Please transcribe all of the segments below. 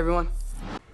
everyone.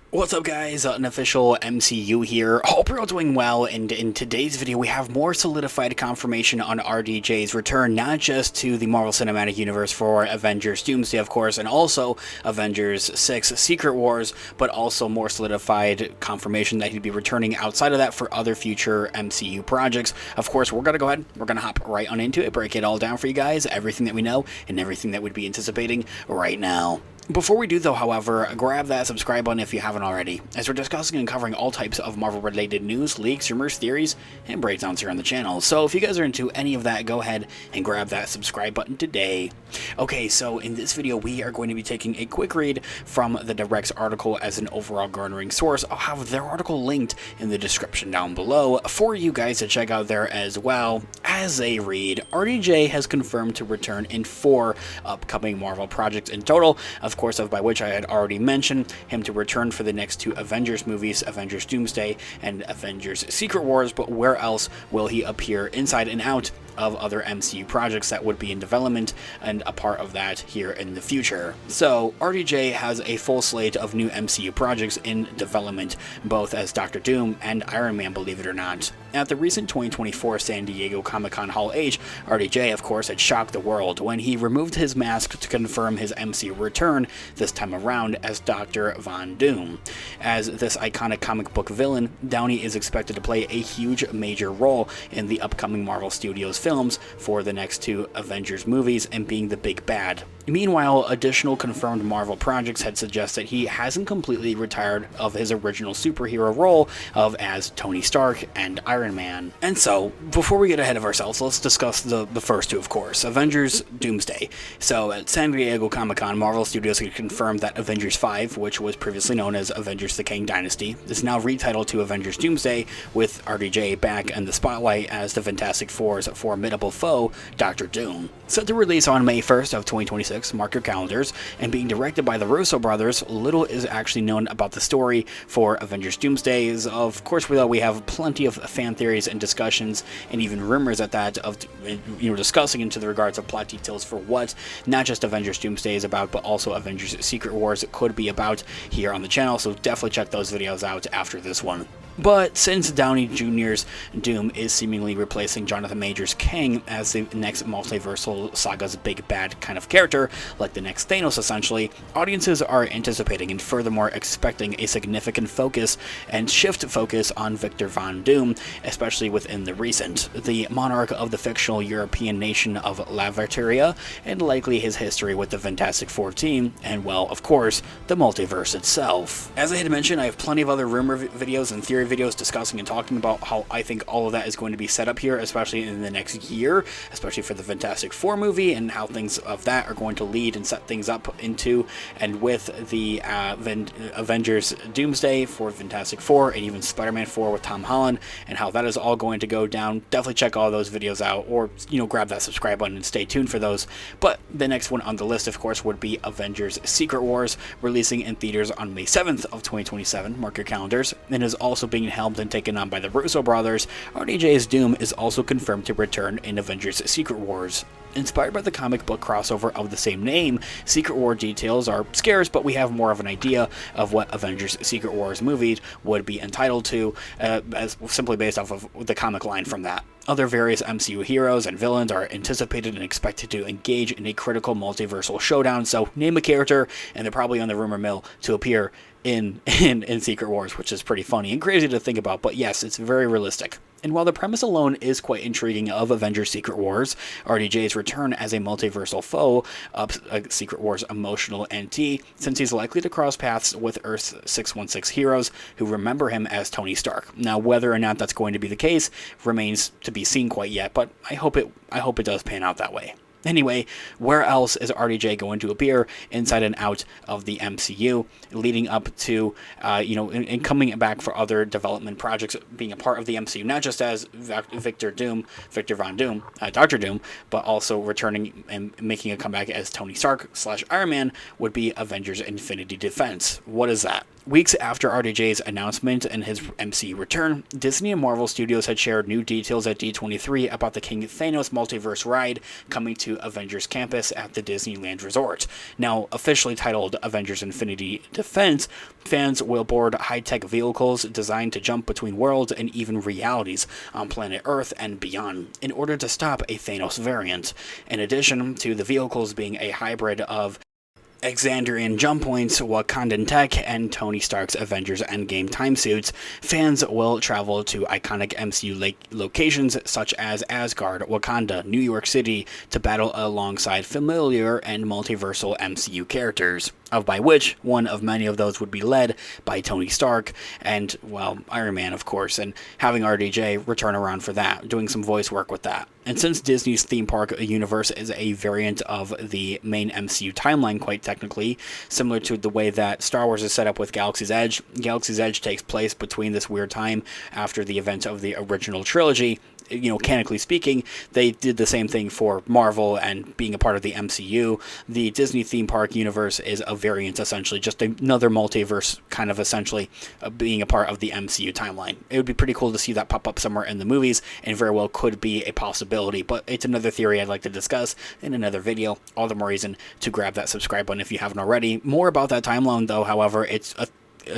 What's up guys, an official MCU here. Hope you're all doing well, and in today's video we have more solidified confirmation on RDJ's return, not just to the Marvel Cinematic Universe for Avengers Doomsday of course, and also Avengers 6 Secret Wars, but also more solidified confirmation that he'd be returning outside of that for other future MCU projects. Of course, we're gonna go ahead, we're gonna hop right on into it, break it all down for you guys, everything that we know, and everything that we'd be anticipating right now. Before we do though, however, grab that subscribe button if you haven't already, as we're discussing and covering all types of Marvel-related news, leaks, rumors, theories, and breakdowns here on the channel. So if you guys are into any of that, go ahead and grab that subscribe button today. Okay, so in this video, we are going to be taking a quick read from the Direct's article as an overall garnering source. I'll have their article linked in the description down below for you guys to check out there as well. As a read, RDJ has confirmed to return in 4 upcoming Marvel projects in total. Of course, by which I had already mentioned him to return for the next 2 Avengers movies, Avengers Doomsday and Avengers Secret Wars, but where else will he appear inside and out of other MCU projects that would be in development and a part of that here in the future. So RDJ has a full slate of new MCU projects in development, both as Doctor Doom and Iron Man, believe it or not. At the recent 2024 San Diego Comic-Con Hall H, RDJ of course had shocked the world when he removed his mask to confirm his MCU return, this time around as Dr. Von Doom. As this iconic comic book villain, Downey is expected to play a huge major role in the upcoming Marvel Studios films for the next 2 Avengers movies and being the big bad. Meanwhile, additional confirmed Marvel projects had suggested he hasn't completely retired of his original superhero role of as Tony Stark and Iron Man. And so, before we get ahead of ourselves, let's discuss the first 2, of course, Avengers Doomsday. So, at San Diego Comic-Con, Marvel Studios had confirmed that Avengers 5, which was previously known as Avengers the Kang Dynasty, is now retitled to Avengers Doomsday, with RDJ back in the spotlight as the Fantastic Four's formidable foe, Doctor Doom. Set to release on May 1st of 2026, mark your calendars, and being directed by the Russo brothers, little is actually known about the story for Avengers Doomsday. Of course, we have plenty of fan theories and discussions, and even rumors at that, of discussing into the regards of plot details for what not just Avengers Doomsday is about, but also Avengers Secret Wars could be about here on the channel, so definitely check those videos out after this one. But since Downey Jr.'s Doom is seemingly replacing Jonathan Majors' Kang as the next multiversal saga's big bad kind of character, like the next Thanos essentially, audiences are anticipating and furthermore expecting a significant focus and shift focus on Victor Von Doom, especially within the recent, the monarch of the fictional European nation of Latveria, and likely his history with the Fantastic Four team, and well, of course, the multiverse itself. As I had mentioned, I have plenty of other rumor videos and theory videos discussing and talking about how I think all of that is going to be set up here, especially in the next year, especially for the Fantastic Four movie, and how things of that are going to lead and set things up into and with the Avengers Doomsday for Fantastic Four, and even Spider-Man 4 with Tom Holland, and how that is all going to go down. Definitely check all those videos out, or grab that subscribe button and stay tuned for those. But the next one on the list, of course, would be Avengers Secret Wars, releasing in theaters on May 7th of 2027, mark your calendars, and is also being helmed and taken on by the Russo brothers. RDJ's Doom is also confirmed to return in Avengers Secret Wars. Inspired by the comic book crossover of the same name, Secret War details are scarce, but we have more of an idea of what Avengers Secret Wars movies would be entitled to, as simply based off of the comic line from that. Other various MCU heroes and villains are anticipated and expected to engage in a critical multiversal showdown, so name a character and they're probably on the rumor mill to appear in Secret Wars, which is pretty funny and crazy to think about, but yes, it's very realistic. And while the premise alone is quite intriguing of Avengers Secret Wars, RDJ's return as a multiversal foe ups Secret Wars' emotional ante, since he's likely to cross paths with Earth's 616 heroes who remember him as Tony Stark. Now, whether or not that's going to be the case remains to be seen quite yet, but I hope it does pan out that way. Anyway, where else is RDJ going to appear inside and out of the MCU, leading up to, and coming back for other development projects, being a part of the MCU, not just as Victor Von Doom, Doctor Doom, but also returning and making a comeback as Tony Stark / Iron Man would be Avengers Infinity Defense. What is that? Weeks after RDJ's announcement and his MCU return, Disney and Marvel Studios had shared new details at D23 about the King Thanos multiverse ride coming to Avengers Campus at the Disneyland Resort. Now, officially titled Avengers Infinity Defense, fans will board high-tech vehicles designed to jump between worlds and even realities on planet Earth and beyond in order to stop a Thanos variant. In addition to the vehicles being a hybrid of Exandrian jump points, Wakandan tech, and Tony Stark's Avengers Endgame time suits, fans will travel to iconic MCU locations such as Asgard, Wakanda, New York City to battle alongside familiar and multiversal MCU characters, by which one of many of those would be led by Tony Stark and, well, Iron Man, of course, and having RDJ return around for that, doing some voice work with that. And since Disney's theme park universe is a variant of the main MCU timeline, quite technically, similar to the way that Star Wars is set up with Galaxy's Edge takes place between this weird time after the events of the original trilogy. You know, canonically speaking, they did the same thing for Marvel and being a part of the MCU. The Disney theme park universe is a variant, essentially, just another multiverse, kind of essentially being a part of the MCU timeline. It would be pretty cool to see that pop up somewhere in the movies, and very well could be a possibility, but it's another theory I'd like to discuss in another video. All the more reason to grab that subscribe button if you haven't already. More about that timeline, though, however, it's a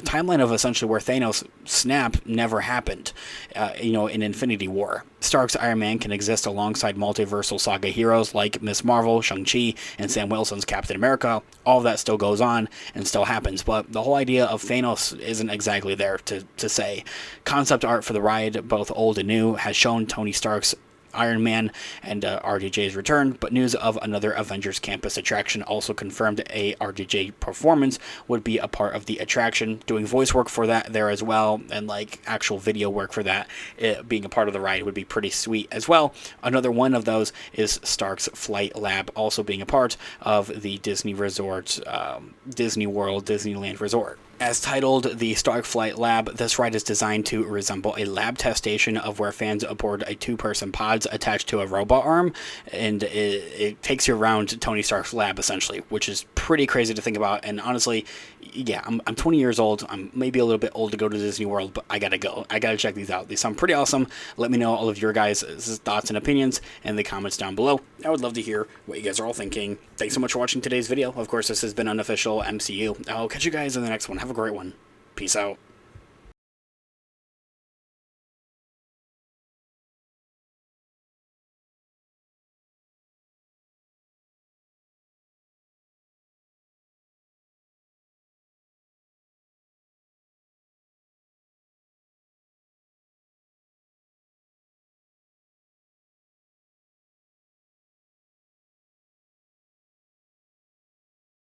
timeline of essentially where Thanos' snap never happened, in Infinity War. Stark's Iron Man can exist alongside multiversal saga heroes like Ms. Marvel, Shang-Chi, and Sam Wilson's Captain America. All of that still goes on and still happens, but the whole idea of Thanos isn't exactly there to say. Concept art for the ride, both old and new, has shown Tony Stark's Iron Man and RDJ's return, but news of another Avengers Campus attraction also confirmed a RDJ performance would be a part of the attraction, doing voice work for that there as well, and like actual video work for that. It being a part of the ride would be pretty sweet as well. Another one of those is Stark's Flight Lab also being a part of the Disney Resort, Disney World, Disneyland Resort. As titled The Stark Flight Lab, this ride is designed to resemble a lab test station of where fans aboard a two-person pods attached to a robot arm, and it takes you around Tony Stark's lab, essentially, which is pretty crazy to think about. And honestly, yeah, I'm 20 years old. I'm maybe a little bit old to go to Disney World, but I gotta go. I gotta check these out. These sound pretty awesome. Let me know all of your guys' thoughts and opinions in the comments down below. I would love to hear what you guys are all thinking. Thanks so much for watching today's video. Of course, this has been Unofficial MCU. I'll catch you guys in the next one. Have a great one. Peace out.